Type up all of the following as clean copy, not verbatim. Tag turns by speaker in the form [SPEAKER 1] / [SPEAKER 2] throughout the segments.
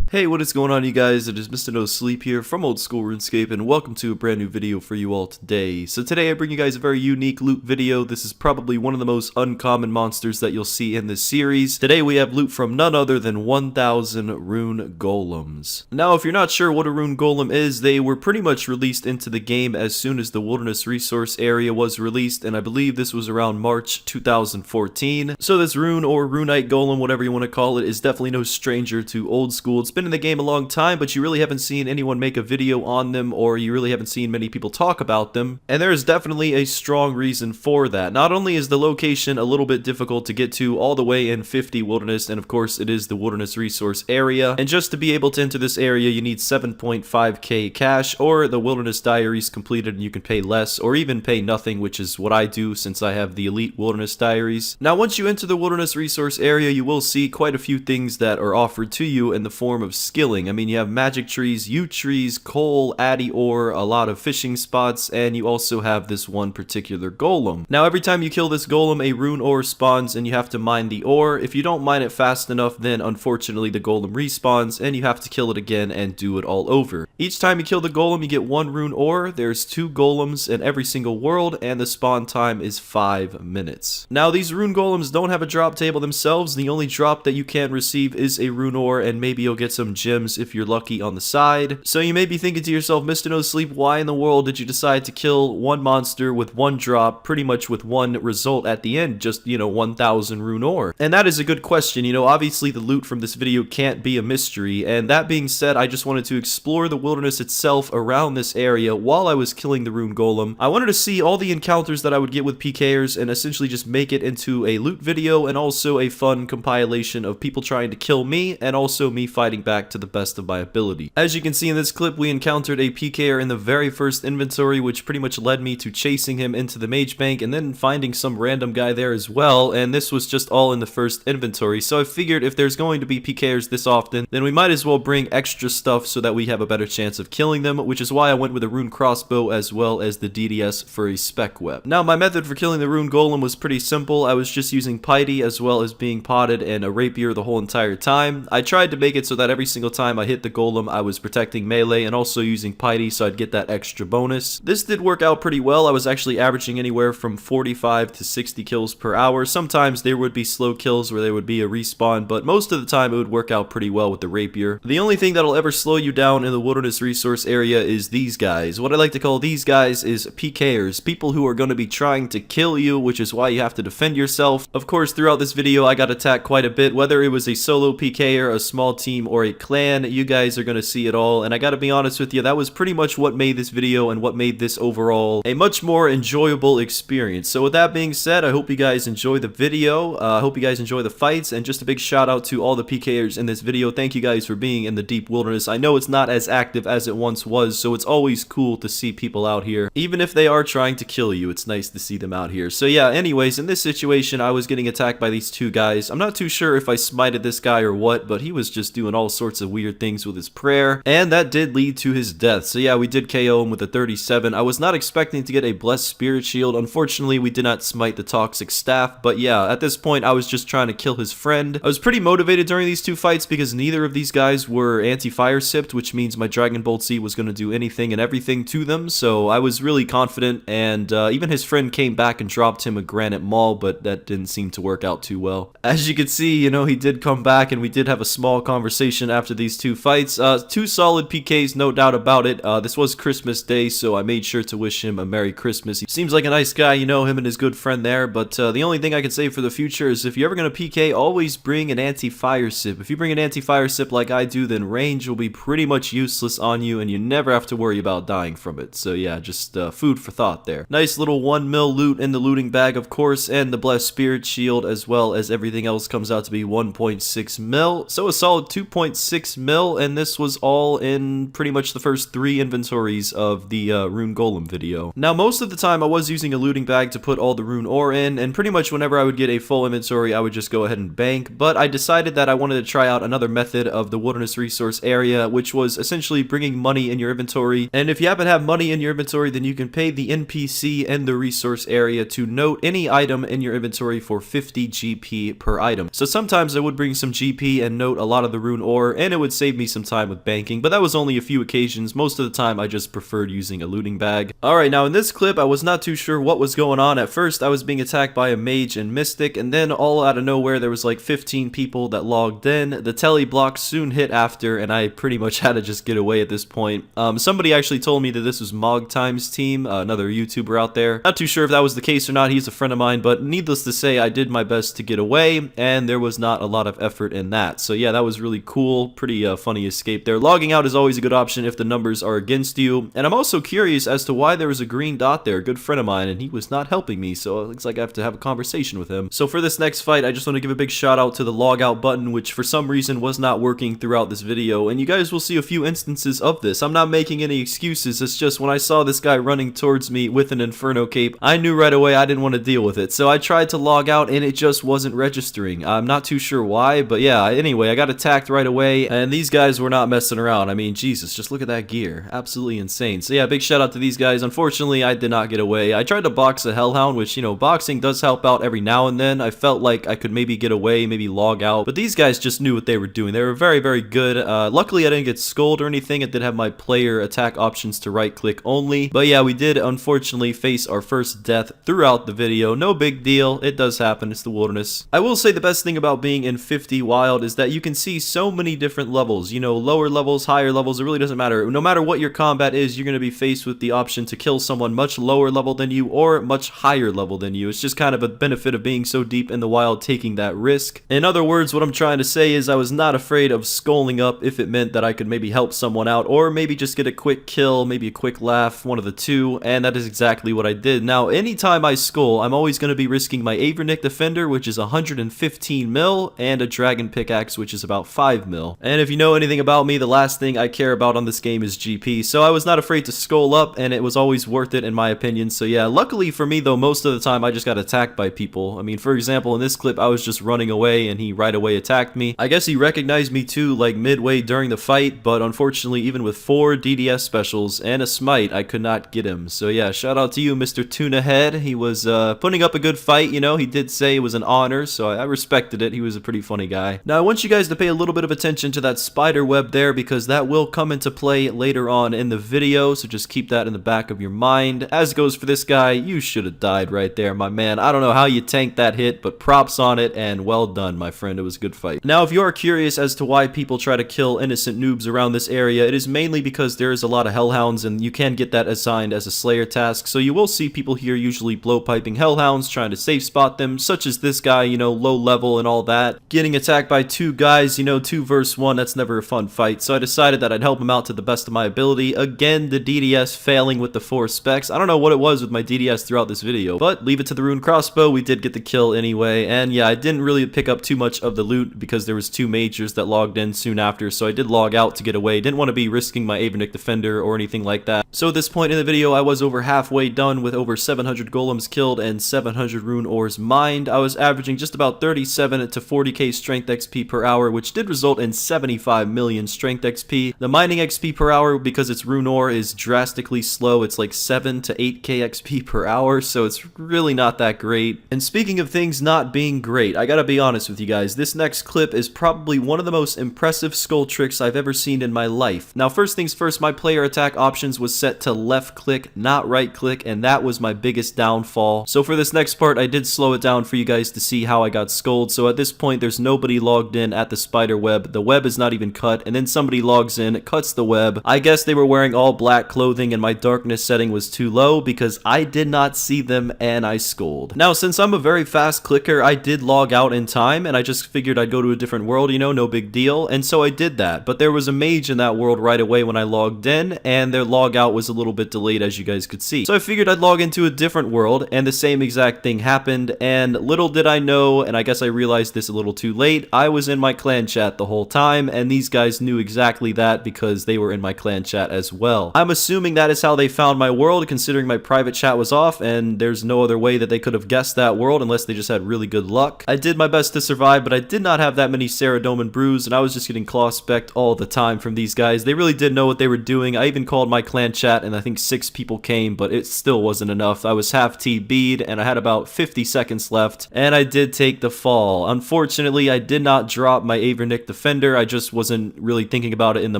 [SPEAKER 1] Hey, what is going on, you guys? It is Mr. No Sleep here from Old School RuneScape, and welcome to a brand new video for you all today. So today I bring you guys a very unique loot video. This is probably one of the most uncommon monsters that you'll see in this series. Today we have loot from none other than 1,000 Rune Golems. Now, if you're not sure what a Rune Golem is, they were pretty much released into the game as soon as the Wilderness Resource area was released, and I believe this was around March 2014. So this Rune or Runite Golem, whatever you want to call it, is definitely no stranger to Old School. It's been in the game a long time, but you really haven't seen anyone make a video on them, or you really haven't seen many people talk about them, and there is definitely a strong reason for that. Not only is the location a little bit difficult to get to all the way in 50 Wilderness, and of course it is the Wilderness Resource area, and just to be able to enter this area you need 7.5k cash, or the Wilderness Diaries completed and you can pay less, or even pay nothing, which is what I do since I have the Elite Wilderness Diaries. Now once you enter the Wilderness Resource area, you will see quite a few things that are offered to you in the form of skilling. I mean, you have magic trees, yew trees, coal, addy ore, a lot of fishing spots, and you also have this one particular golem. Now, every time you kill this golem, a rune ore spawns and you have to mine the ore. If you don't mine it fast enough, then unfortunately the golem respawns and you have to kill it again and do it all over. Each time you kill the golem, you get one rune ore. There's 2 golems in every single world, and the spawn time is 5 minutes. Now, these rune golems don't have a drop table themselves. The only drop that you can receive is a rune ore, and maybe you'll get some gems if you're lucky on the side. So you may be thinking to yourself, Mr. No Sleep, why in the world did you decide to kill one monster with one drop, pretty much with one result at the end, just, 1,000 rune ore? And that is a good question. Obviously the loot from this video can't be a mystery, and that being said, I just wanted to explore the wilderness itself around this area while I was killing the rune golem. I wanted to see all the encounters that I would get with PKers and essentially just make it into a loot video and also a fun compilation of people trying to kill me and also me fighting back to the best of my ability. As you can see in this clip, we encountered a PKer in the very first inventory, which pretty much led me to chasing him into the mage bank and then finding some random guy there as well, and this was just all in the first inventory. So I figured if there's going to be PKers this often, then we might as well bring extra stuff so that we have a better chance of killing them, which is why I went with a rune crossbow as well as the DDS for a spec web. Now, my method for killing the rune golem was pretty simple. I was just using piety as well as being potted and a rapier the whole entire time. I tried to make it so that every single time I hit the golem, I was protecting melee and also using piety so I'd get that extra bonus. This did work out pretty well. I was actually averaging anywhere from 45 to 60 kills per hour. Sometimes there would be slow kills where there would be a respawn, but most of the time it would work out pretty well with the rapier. The only thing that'll ever slow you down in the wilderness resource area is these guys. What I like to call these guys is PKers, people who are going to be trying to kill you, which is why you have to defend yourself. Of course, throughout this video I got attacked quite a bit, whether it was a solo PKer, a small team, or a clan. You guys are going to see it all, and I gotta be honest with you, that was pretty much what made this video and what made this overall a much more enjoyable experience. So with that being said, I hope you guys enjoy the video. I hope you guys enjoy the fights, and just a big shout out to all the PKers in this video. Thank you guys for being in the deep wilderness. I know it's not as active as it once was, so it's always cool to see people out here. Even if they are trying to kill you, it's nice to see them out here. So yeah, anyways, in this situation, I was getting attacked by these 2 guys. I'm not too sure if I smited this guy or what, but he was just doing all sorts of weird things with his prayer, and that did lead to his death. So yeah, we did KO him with a 37. I was not expecting to get a blessed spirit shield. Unfortunately, we did not smite the toxic staff, but yeah, at this point I was just trying to kill his friend. I was pretty motivated during these 2 fights because neither of these guys were anti-fire sipped, which means my Dragon Bolt C was going to do anything and everything to them, so I was really confident, and even his friend came back and dropped him a granite maul, but that didn't seem to work out too well. As you can see, he did come back and we did have a small conversation after these 2 fights. 2 solid PKs, no doubt about it. This was Christmas Day, so I made sure to wish him a Merry Christmas. He seems like a nice guy, him and his good friend there, but the only thing I can say for the future is if you're ever going to PK, always bring an anti-fire sip. If you bring an anti-fire sip like I do, then range will be pretty much useless on you, and you never have to worry about dying from it. So yeah, just food for thought there. Nice little 1 mil loot in the looting bag, of course, and the blessed spirit shield, as well as everything else comes out to be 1.6 mil. So a solid 2.6 mil, and this was all in pretty much the first 3 inventories of the Rune Golem video. Now, most of the time I was using a looting bag to put all the rune ore in, and pretty much whenever I would get a full inventory, I would just go ahead and bank, but I decided that I wanted to try out another method of the wilderness resource area, which was essentially bringing money in your inventory. And if you happen to have money in your inventory, then you can pay the NPC in the resource area to note any item in your inventory for 50 GP per item. So sometimes I would bring some GP and note a lot of the rune ore power, and it would save me some time with banking, but that was only a few occasions. Most of the time I just preferred using a looting bag. Alright, now in this clip I was not too sure what was going on. At first I was being attacked by a mage and mystic, and then all out of nowhere there was like 15 people that logged in. The tele block soon hit after, and I pretty much had to just get away at this point. Somebody actually told me that this was Mogtime's team, another YouTuber out there. Not too sure if that was the case or not. He's a friend of mine, but needless to say I did my best to get away, and there was not a lot of effort in that. So yeah, that was really cool. Pretty funny escape there. Logging out is always a good option if the numbers are against you, and I'm also curious as to why there was a green dot there. A good friend of mine, and he was not helping me, so it looks like I have to have a conversation with him. So for this next fight, I just want to give a big shout out to the log out button, which for some reason was not working throughout this video, and you guys will see a few instances of this. I'm not making any excuses. It's just when I saw this guy running towards me with an Inferno cape, I knew right away I didn't want to deal with it. So I tried to log out and it just wasn't registering. I'm not too sure why, but yeah, anyway, I got attacked right away, and these guys were not messing around. I mean, Jesus, just look at that gear. Absolutely insane. So yeah, big shout out to these guys. Unfortunately, I did not get away. I tried to box a Hellhound, which, you know, boxing does help out every now and then. I felt like I could maybe get away, maybe log out, but these guys just knew what they were doing. They were very, very good. Luckily, I didn't get scolded or anything. It did have my player attack options to right click only, but yeah, we did unfortunately face our first death throughout the video. No big deal. It does happen. It's the wilderness. I will say the best thing about being in 50 Wild is that you can see so many different levels, you know, lower levels, higher levels. It really doesn't matter. No matter what your combat is, you're going to be faced with the option to kill someone much lower level than you or much higher level than you. It's just kind of a benefit of being so deep in the wild, taking that risk. In other words, what I'm trying to say is I was not afraid of scoling up if it meant that I could maybe help someone out, or maybe just get a quick kill, maybe a quick laugh, one of the two, and that is exactly what I did. Now, anytime I skull, I'm always going to be risking my Avernic Defender, which is 115 mil, and a Dragon Pickaxe, which is about 5 mil. And if you know anything about me, the last thing I care about on this game is GP, so I was not afraid to skull up, and it was always worth it in my opinion. So yeah, luckily for me though, most of the time I just got attacked by people. I mean, for example, in this clip, I was just running away, and he right away attacked me. I guess he recognized me too, like midway during the fight, but unfortunately, even with 4 DDS specials and a smite, I could not get him. So yeah, shout out to you, Mr. Tuna Head. He was putting up a good fight, you know. He did say it was an honor, so I respected it. He was a pretty funny guy. Now, I want you guys to pay a little bit of attention to that spider web there, because that will come into play later on in the video, so just keep that in the back of your mind. As goes for this guy, you should have died right there, my man. I don't know how you tanked that hit, but props on it, and well done, my friend. It was a good fight. Now, if you are curious as to why people try to kill innocent noobs around this area, it is mainly because there is a lot of Hellhounds, and you can get that assigned as a Slayer task, so you will see people here usually blowpiping Hellhounds, trying to safe spot them, such as this guy, you know, low level and all that. Getting attacked by 2 guys, you know, 2 versus 1, that's never a fun fight, so I decided that I'd help him out to the best of my ability. Again, the DDS failing with the 4 specs. I don't know what it was with my DDS throughout this video, but leave it to the Rune crossbow. We did get the kill anyway, and yeah, I didn't really pick up too much of the loot because there was 2 majors that logged in soon after, so I did log out to get away. Didn't want to be risking my Avernic Defender or anything like that. So at this point in the video, I was over halfway done with over 700 golems killed and 700 rune ores mined. I was averaging just about 37 to 40k strength XP per hour, which did result in 75 million strength XP. The mining XP per hour, because it's rune ore, is drastically slow. It's like 7 to 8k XP per hour, so it's really not that great. And speaking of things not being great, I gotta be honest with you guys, this next clip is probably one of the most impressive skull tricks I've ever seen in my life. Now, first things first, my player attack options was set to left click, not right click, and that was my biggest downfall. So for this next part, I did slow it down for you guys to see how I got skulled. So at this point, there's nobody logged in at the spider web. The web is not even cut, and then somebody logs in, cuts the web. I guess they were wearing all black clothing, and my darkness setting was too low because I did not see them, and I skulled. Now, since I'm a very fast clicker, I did log out in time, and I just figured I'd go to a different world, you know, no big deal, and so I did that. But there was a mage in that world right away when I logged in, and their log out was a little bit delayed, as you guys could see. So I figured I'd log into a different world, and the same exact thing happened, and little did I know, and I guess I realized this a little too late, I was in my clan chat the whole time, and these guys knew exactly that because they were in my clan chat as well. I'm assuming that is how they found my world, considering my private chat was off, and there's no other way that they could have guessed that world unless they just had really good luck. I did my best to survive, but I did not have that many Ceradome and Brews, and I was just getting claw specced all the time from these guys. They really did know what they were doing. I even called my clan chat, and I think 6 people came, but it still wasn't enough. I was half TB'd, and I had about 50 seconds left, and I did take the fall. Unfortunately, I did not drop my Avernic Defender defender. I just wasn't really thinking about it in the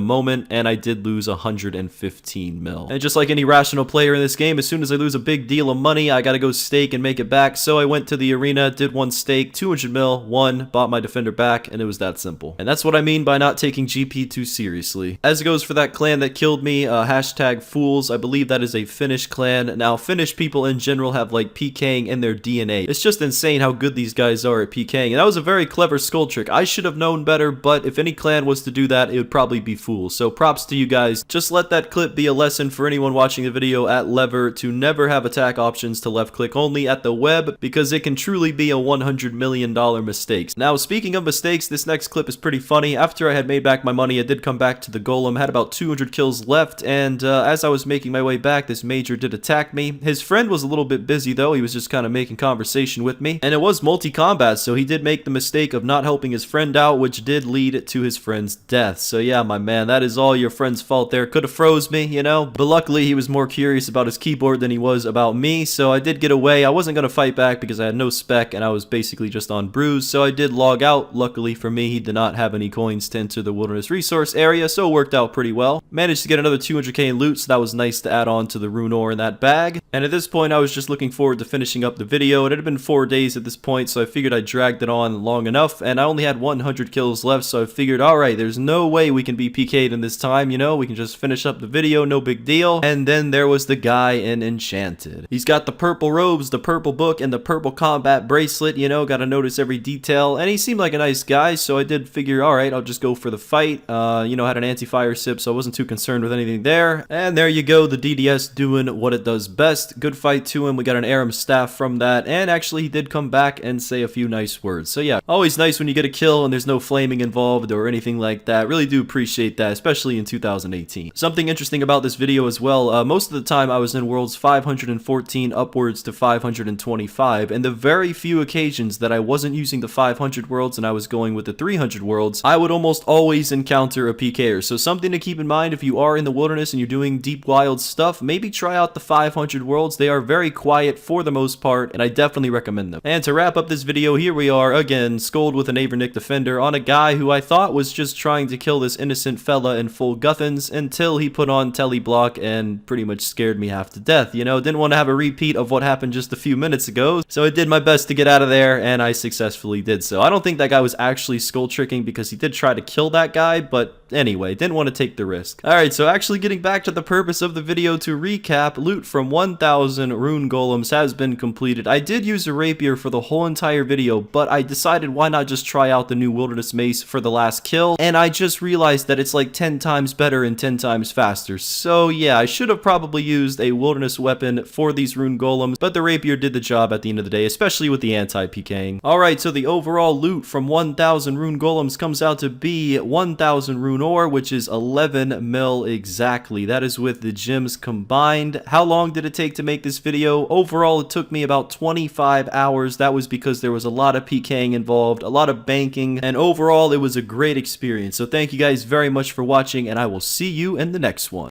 [SPEAKER 1] moment, and I did lose 115 mil. And just like any rational player in this game, as soon as I lose a big deal of money, I gotta go stake and make it back. So I went to the arena, did one stake, 200 mil, won, bought my defender back, and it was that simple. And that's what I mean by not taking GP too seriously. As it goes for that clan that killed me, hashtag fools, I believe that is a Finnish clan. Now, Finnish people in general have like PKing in their DNA. It's just insane how good these guys are at PKing, and that was a very clever skull trick. I should have known better, but if any clan was to do that, it would probably be fools. So props to you guys. Just let that clip be a lesson for anyone watching the video at lever to never have attack options to left click only at the web, because it can truly be a $100 million mistake. Now, speaking of mistakes, this next clip is pretty funny. After I had made back my money, I did come back to the Golem, had about 200 kills left, and as I was making my way back, this major did attack me. His friend was a little bit busy though. He was just kind of making conversation with me, and it was multi-combat, so he did make the mistake of not helping his friend out, which did lead to his friend's death. So yeah, my man, that is all your friend's fault there. Could have froze me, you know, but luckily he was more curious about his keyboard than he was about me, so I did get away. I wasn't gonna fight back because I had no spec and I was basically just on bruise, so I did log out. Luckily for me, he did not have any coins to enter the wilderness resource area, so it worked out pretty well. Managed to get another 200k in loot, so that was nice to add on to the rune ore in that bag. And at this point, I was just looking forward to finishing up the video. It had been 4 days at this point, so I figured I dragged it on long enough, and I only had 100 kills left, so I figured, alright, there's no way we can be PK'd in this time, you know, we can just finish up the video, no big deal. And then there was the guy in Enchanted. He's got the purple robes, the purple book, and the purple combat bracelet, you know, gotta notice every detail, and he seemed like a nice guy, so I did figure, alright, I'll just go for the fight. You know, had an anti-fire sip, so I wasn't too concerned with anything there. And there you go, the DDS doing what it does best. Good fight to him. We got an Aram staff from that, and actually he did come back and say a few nice words. So yeah, always nice when you get a kill and there's no flaming involved or anything like that. Really do appreciate that, especially in 2018. Something interesting about this video as well, most of the time I was in worlds 514 upwards to 525, and the very few occasions that I wasn't using the 500 worlds and I was going with the 300 worlds, I would almost always encounter a PKer. So something to keep in mind if you are in the wilderness and you're doing deep wild stuff, maybe try out the 500 worlds. They are very quiet for the most part, and I definitely recommend them. And to wrap up this video, here we are again, scold with an Avernick defender on a guy who I thought was just trying to kill this innocent fella in full guthans until he put on teleblock and pretty much scared me half to death. You know, didn't want to have a repeat of what happened just a few minutes ago, so I did my best to get out of there, and I successfully did so. I don't think that guy was actually skull tricking because he did try to kill that guy, but anyway, didn't want to take the risk. Alright, so actually getting back to the purpose of the video, to recap, loot from 1000 rune golems has been completed. I did use a rapier for the whole entire video, but I decided why not just try out the new wilderness mace for the last kill, and I just realized that it's like 10 times better and 10 times faster. So yeah, I should have probably used a wilderness weapon for these rune golems, but the rapier did the job at the end of the day, especially with the anti-PKing. Alright, so the overall loot from 1000 rune golems comes out to be 1000 rune ore, which is 11 mil exactly. That is with the gems combined. How long did it take to make this video? Overall, it took me about 25 hours. That was because there was a lot of PKing involved, a lot of banking, and overall, it was a great experience. So thank you guys very much for watching, and I will see you in the next one.